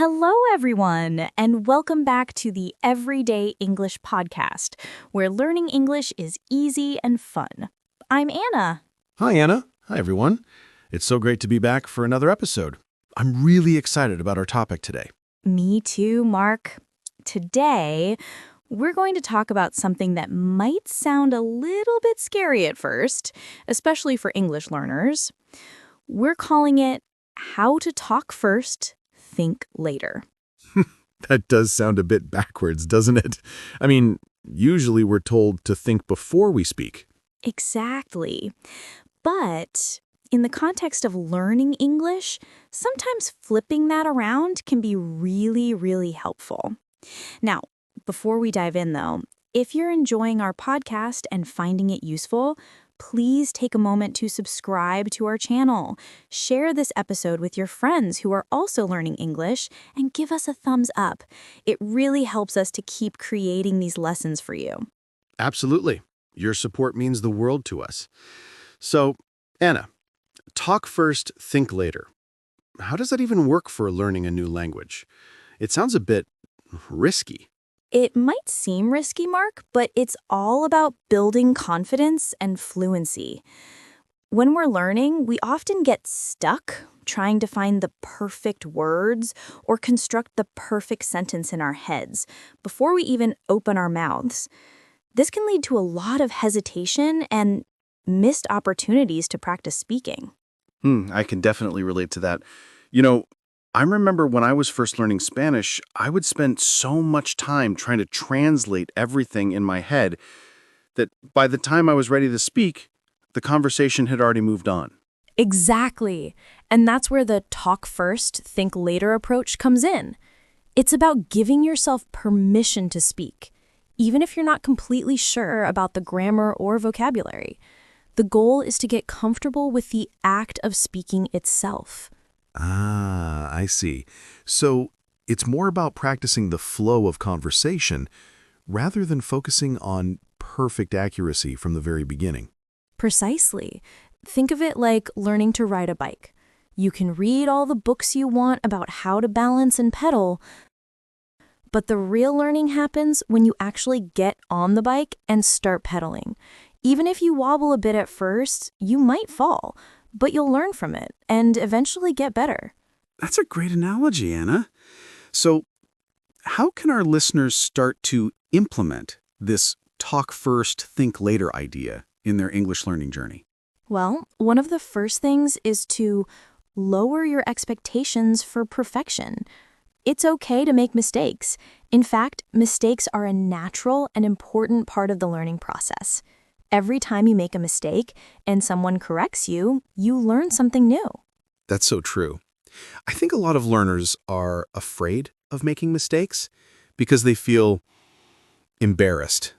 Hello, everyone, and welcome back to the Everyday English podcast, where learning English is easy and fun. I'm Anna. Hi, Anna. Hi, everyone. It's so great to be back for another episode. I'm really excited about our topic today. Me too, Mark. Today, we're going to talk about something that might sound a little bit scary at first, especially for English learners. We're calling it How to Talk First, Think Later. That does sound a bit backwards, doesn't it? I mean, usually we're told to think before we speak. Exactly. But in the context of learning English, sometimes flipping that around can be really, really helpful. Now, before we dive in, though, if you're enjoying our podcast and finding it useful, please take a moment to subscribe to our channel. Share this episode with your friends who are also learning English and give us a thumbs up. It really helps us to keep creating these lessons for you. Absolutely. Your support means the world to us. So, Anna, talk first, think later. How does that even work for learning a new language? It sounds a bit risky. It might seem risky, Mark, but it's all about building confidence and fluency. When we're learning, we often get stuck trying to find the perfect words or construct the perfect sentence in our heads before we even open our mouths. This can lead to a lot of hesitation and missed opportunities to practice speaking. I can definitely relate to that. I remember when I was first learning Spanish, I would spend so much time trying to translate everything in my head that by the time I was ready to speak, the conversation had already moved on. Exactly. And that's where the talk first, think later approach comes in. It's about giving yourself permission to speak, even if you're not completely sure about the grammar or vocabulary. The goal is to get comfortable with the act of speaking itself. Ah, I see. So it's more about practicing the flow of conversation rather than focusing on perfect accuracy from the very beginning. Precisely. Think of it like learning to ride a bike. You can read all the books you want about how to balance and pedal, but the real learning happens when you actually get on the bike and start pedaling. Even if you wobble a bit at first, you might fall, but you'll learn from it and eventually get better. That's a great analogy, Anna. So, how can our listeners start to implement this talk first, think later idea in their English learning journey? Well, one of the first things is to lower your expectations for perfection. It's okay to make mistakes. In fact, mistakes are a natural and important part of the learning process. Every time you make a mistake and someone corrects you, you learn something new. That's so true. I think a lot of learners are afraid of making mistakes because they feel embarrassed.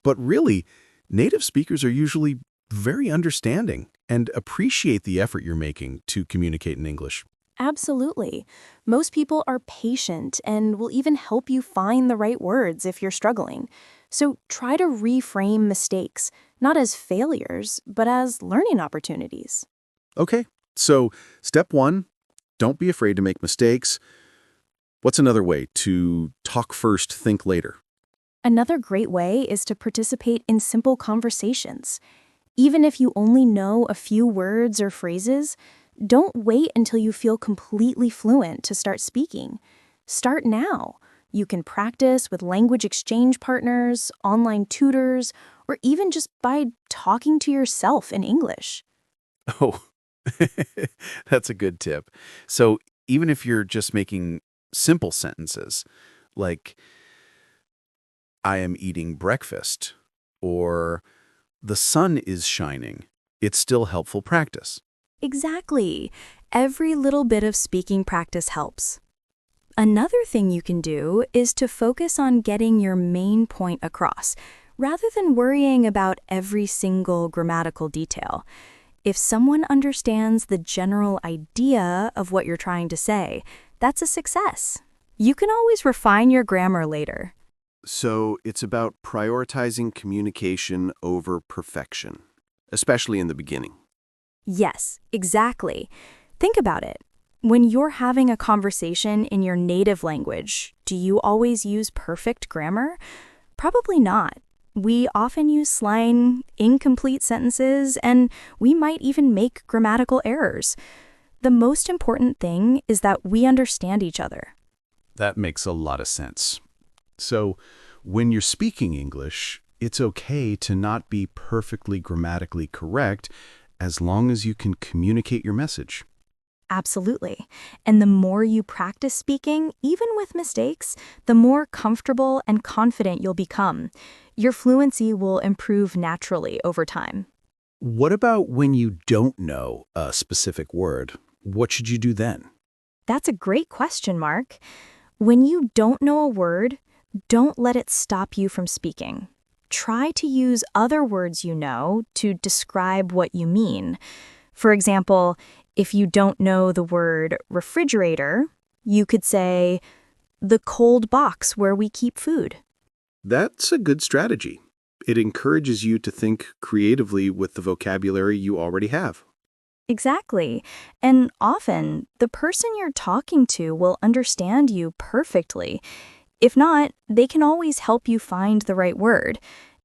But really, native speakers are usually very understanding and appreciate the effort you're making to communicate in English. Absolutely. Most people are patient and will even help you find the right words if you're struggling. So try to reframe mistakes, not as failures, but as learning opportunities. Okay, so step one, don't be afraid to make mistakes. What's another way to talk first, think later? Another great way is to participate in simple conversations. Even if you only know a few words or phrases, don't wait until you feel completely fluent to start speaking. Start now. You can practice with language exchange partners, online tutors, or even just by talking to yourself in English. Oh, that's a good tip. So, even if you're just making simple sentences like, I am eating breakfast, or the sun is shining, it's still helpful practice. Exactly. Every little bit of speaking practice helps. Another thing you can do is to focus on getting your main point across, rather than worrying about every single grammatical detail. If someone understands the general idea of what you're trying to say, that's a success. You can always refine your grammar later. So, it's about prioritizing communication over perfection, especially in the beginning. Yes, exactly. Think about it. When you're having a conversation in your native language, do you always use perfect grammar? Probably not. We often use slang, incomplete sentences, and we might even make grammatical errors. The most important thing is that we understand each other. That makes a lot of sense. So, when you're speaking English, it's okay to not be perfectly grammatically correct as long as you can communicate your message. Absolutely. And the more you practice speaking, even with mistakes, the more comfortable and confident you'll become. Your fluency will improve naturally over time. What about when you don't know a specific word? What should you do then? That's a great question, Mark. When you don't know a word, don't let it stop you from speaking. Try to use other words you know to describe what you mean. For example, if you don't know the word refrigerator, you could say, the cold box where we keep food. That's a good strategy. It encourages you to think creatively with the vocabulary you already have. Exactly. And often, the person you're talking to will understand you perfectly. If not, they can always help you find the right word.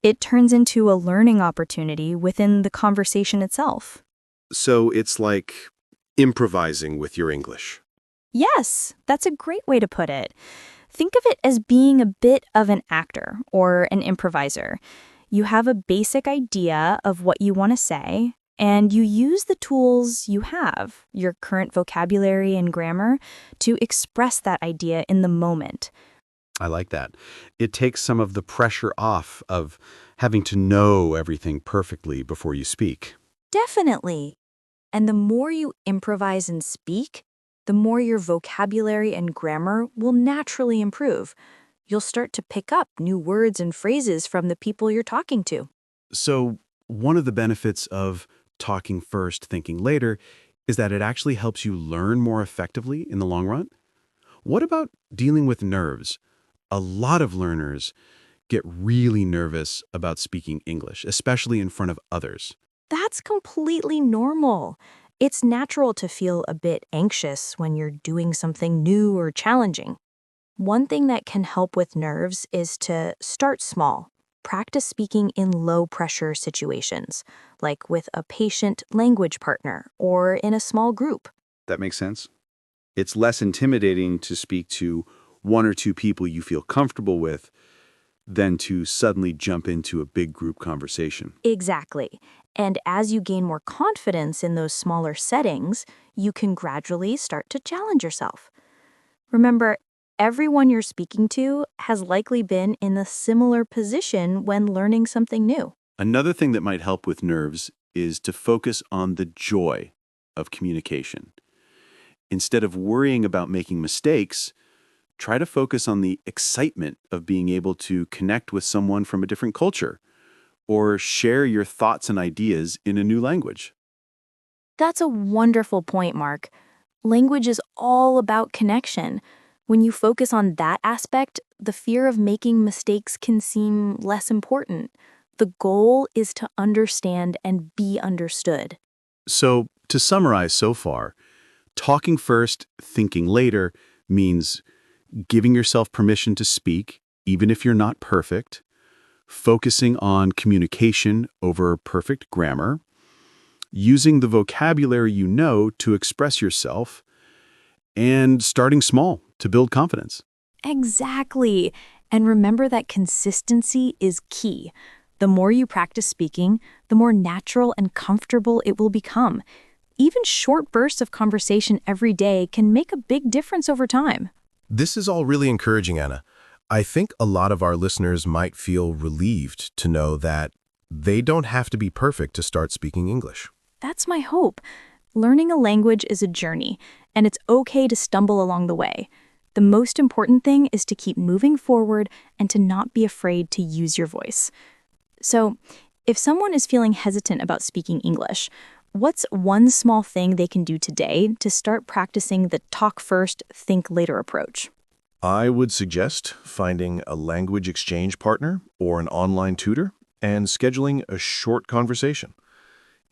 It turns into a learning opportunity within the conversation itself. So it's like improvising with your English. Yes, that's a great way to put it. Think of it as being a bit of an actor or an improviser. You have a basic idea of what you want to say, and you use the tools you have, your current vocabulary and grammar, to express that idea in the moment. I like that. It takes some of the pressure off of having to know everything perfectly before you speak. Definitely. And the more you improvise and speak, the more your vocabulary and grammar will naturally improve. You'll start to pick up new words and phrases from the people you're talking to. So, one of the benefits of talking first, thinking later, is that it actually helps you learn more effectively in the long run. What about dealing with nerves? A lot of learners get really nervous about speaking English, especially in front of others. That's completely normal. It's natural to feel a bit anxious when you're doing something new or challenging. One thing that can help with nerves is to start small. Practice speaking in low-pressure situations, like with a patient language partner or in a small group. That makes sense. It's less intimidating to speak to one or two people you feel comfortable with than to suddenly jump into a big group conversation. Exactly. And as you gain more confidence in those smaller settings, you can gradually start to challenge yourself. Remember, everyone you're speaking to has likely been in a similar position when learning something new. Another thing that might help with nerves is to focus on the joy of communication. Instead of worrying about making mistakes, try to focus on the excitement of being able to connect with someone from a different culture or share your thoughts and ideas in a new language. That's a wonderful point, Mark. Language is all about connection. When you focus on that aspect, the fear of making mistakes can seem less important. The goal is to understand and be understood. So, to summarize so far, talking first, thinking later means giving yourself permission to speak, even if you're not perfect, focusing on communication over perfect grammar, using the vocabulary you know to express yourself, and starting small to build confidence. Exactly. And remember that consistency is key. The more you practice speaking, the more natural and comfortable it will become. Even short bursts of conversation every day can make a big difference over time. This is all really encouraging, Anna. I think a lot of our listeners might feel relieved to know that they don't have to be perfect to start speaking English. That's my hope. Learning a language is a journey, and it's okay to stumble along the way. The most important thing is to keep moving forward and to not be afraid to use your voice. So, if someone is feeling hesitant about speaking English, what's one small thing they can do today to start practicing the talk first, think later approach? I would suggest finding a language exchange partner or an online tutor and scheduling a short conversation.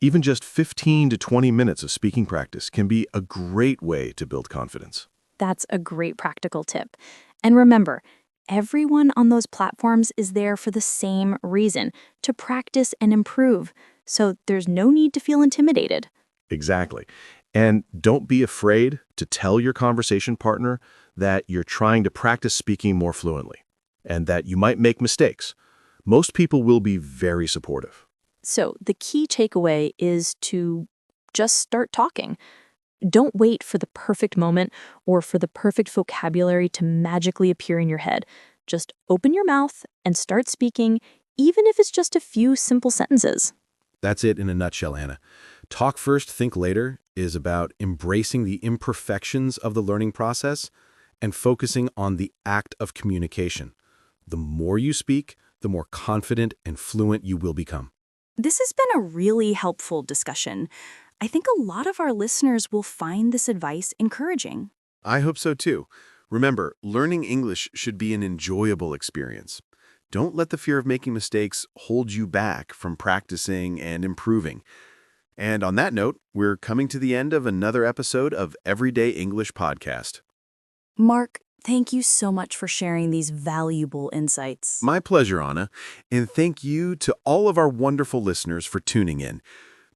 Even just 15 to 20 minutes of speaking practice can be a great way to build confidence. That's a great practical tip. And remember, everyone on those platforms is there for the same reason, to practice and improve. So there's no need to feel intimidated. Exactly. And don't be afraid to tell your conversation partner that you're trying to practice speaking more fluently and that you might make mistakes. Most people will be very supportive. So the key takeaway is to just start talking. Don't wait for the perfect moment or for the perfect vocabulary to magically appear in your head. Just open your mouth and start speaking, even if it's just a few simple sentences. That's it in a nutshell, Anna. Talk first, think later is about embracing the imperfections of the learning process and focusing on the act of communication. The more you speak, the more confident and fluent you will become. This has been a really helpful discussion. I think a lot of our listeners will find this advice encouraging. I hope so too. Remember, learning English should be an enjoyable experience. Don't let the fear of making mistakes hold you back from practicing and improving. And on that note, we're coming to the end of another episode of Everyday English Podcast. Mark, thank you so much for sharing these valuable insights. My pleasure, Anna, and thank you to all of our wonderful listeners for tuning in.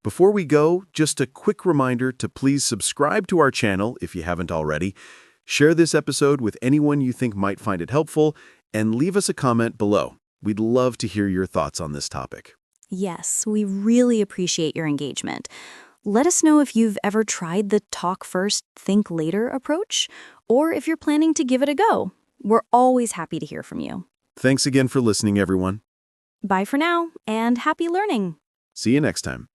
Before we go, just a quick reminder to please subscribe to our channel if you haven't already, share this episode with anyone you think might find it helpful, and leave us a comment below. We'd love to hear your thoughts on this topic. Yes, we really appreciate your engagement. Let us know if you've ever tried the talk first, think later approach, or if you're planning to give it a go. We're always happy to hear from you. Thanks again for listening, everyone. Bye for now, and happy learning! See you next time.